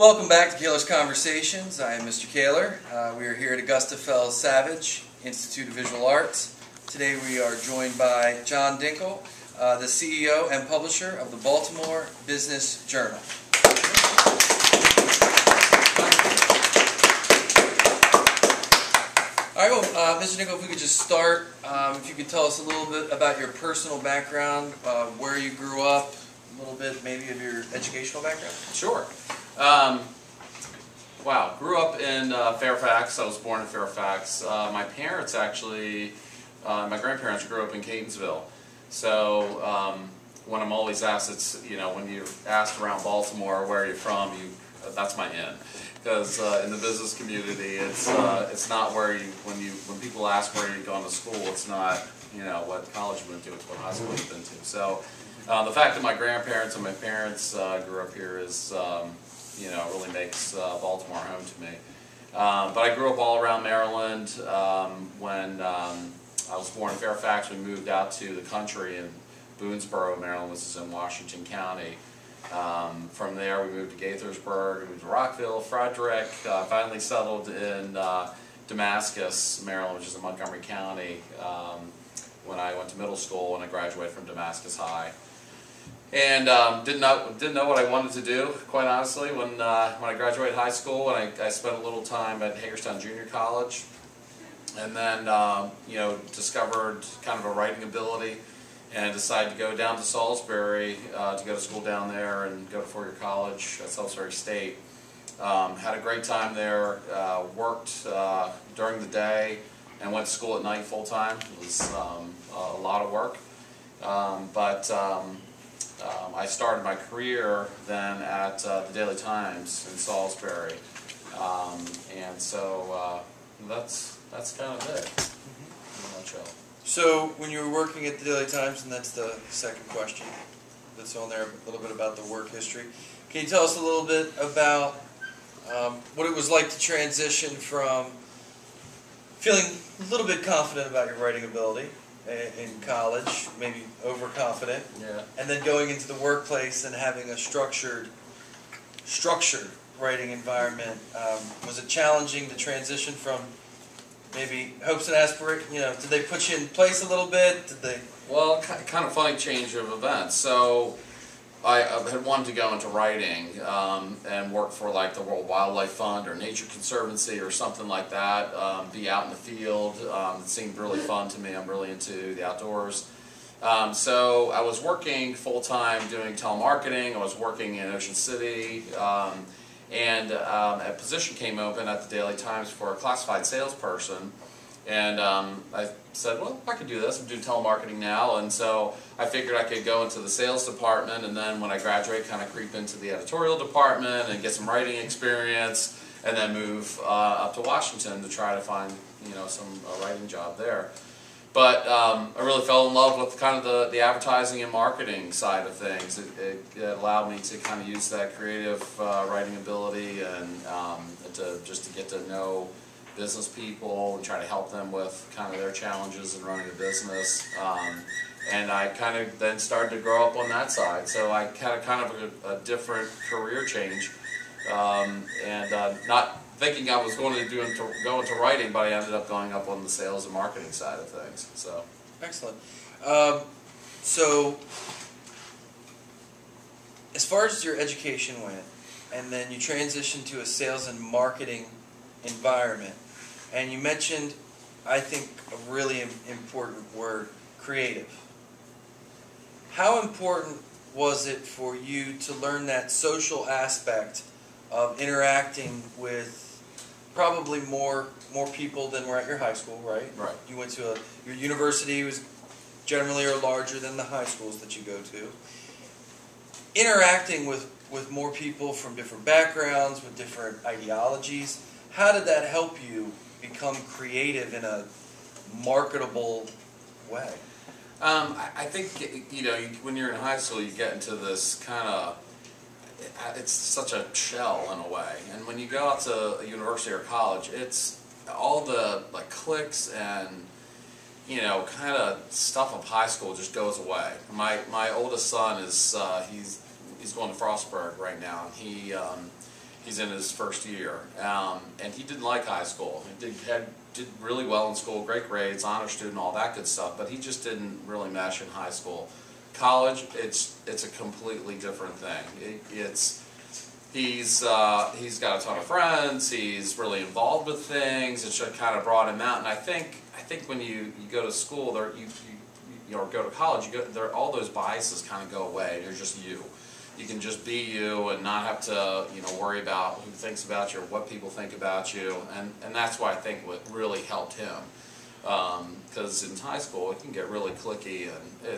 Welcome back to Kaler's Conversations. I am Mr. Kaler. We are here at Augusta Fells Savage Institute of Visual Arts. Today we are joined by John Dinkle, the CEO and publisher of the Baltimore Business Journal. All right, well, Mr. Dinkle, if we could just start, if you could tell us a little bit about your personal background, where you grew up, a little bit maybe of your educational background. Sure. Wow, grew up in Fairfax. I was born in Fairfax. My parents actually, my grandparents grew up in Catonsville. So when I'm always asked, it's, you know, when you're asked around Baltimore, where are you from, that's my in. Because in the business community, it's not where when people ask where you've gone to school, it's not, you know, what college you went to, it's what high school you've been to. So the fact that my grandparents and my parents grew up here is, you know, really makes Baltimore home to me. But I grew up all around Maryland. When I was born in Fairfax, we moved out to the country in Boonesboro, Maryland, which is in Washington County. From there, we moved to Gaithersburg, we moved to Rockville, Frederick, finally settled in Damascus, Maryland, which is in Montgomery County, when I went to middle school and I graduated from Damascus High. And didn't know what I wanted to do, quite honestly, when I graduated high school, and I spent a little time at Hagerstown Junior College, and then you know, discovered kind of a writing ability, and decided to go down to Salisbury to go to school down there and go to four-year college at Salisbury State. Had a great time there. Worked during the day and went to school at night full time. It was a lot of work, but I started my career then at the Daily Times in Salisbury, and so that's kind of it in a nutshell. So when you were working at the Daily Times, and that's the second question that's on there, a little bit about the work history, can you tell us a little bit about what it was like to transition from feeling a little bit confident about your writing ability in college, maybe overconfident, yeah, and then going into the workplace and having a structured writing environment? Was it challenging to transition from maybe hopes and aspirations? You know, did they put you in place a little bit? Did they? Well, kind of funny change of events. So I had wanted to go into writing and work for like the World Wildlife Fund or Nature Conservancy or something like that, be out in the field. It seemed really fun to me. I'm really into the outdoors. So I was working full-time doing telemarketing. I was working in Ocean City, and a position came open at the Daily Times for a classified salesperson. And I said, well, I could do this. I'm doing telemarketing now, and so I figured I could go into the sales department, and then when I graduate, kind of creep into the editorial department and get some writing experience, and then move up to Washington to try to find, you know, some writing job there. But I really fell in love with kind of the advertising and marketing side of things. It allowed me to kind of use that creative writing ability and just to get to know business people and try to help them with kind of their challenges in running a business. And I kind of then started to grow up on that side. So I had kind of a different career change, and not thinking I was going to go into writing, but I ended up going up on the sales and marketing side of things. So Excellent. So as far as your education went, and then you transitioned to a sales and marketing environment, and you mentioned, I think, a really important word, creative. How important was it for you to learn that social aspect of interacting with probably more people than were at your high school, right? Right. You went to your university was generally or larger than the high schools that you go to. Interacting with more people from different backgrounds, with different ideologies, how did that help you become creative in a marketable way? I think, you know, when you're in high school, you get into this kind of, it's such a shell in a way. And when you go out to a university or college, it's all the like cliques and, you know, kind of stuff of high school just goes away. My oldest son is he's going to Frostburg right now. And He's in his first year, and he didn't like high school. He did really well in school, great grades, honor student, all that good stuff. But he just didn't really mesh in high school. College, it's a completely different thing. He's got a ton of friends. He's really involved with things. It's just kind of brought him out. And I think when you go to school, or go to college, all those biases kind of go away. You're just you. You can just be you and not have to worry about who thinks about you or what people think about you. And that's why I think what really helped him. Because in high school it can get really cliquey, and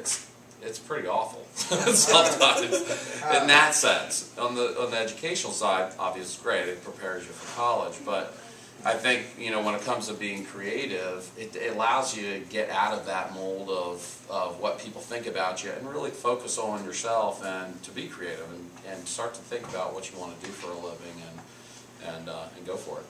it's pretty awful sometimes in that sense. On the educational side, obviously it's great, it prepares you for college, but I think when it comes to being creative, it allows you to get out of that mold of what people think about you and really focus on yourself and to be creative and start to think about what you want to do for a living and go for it.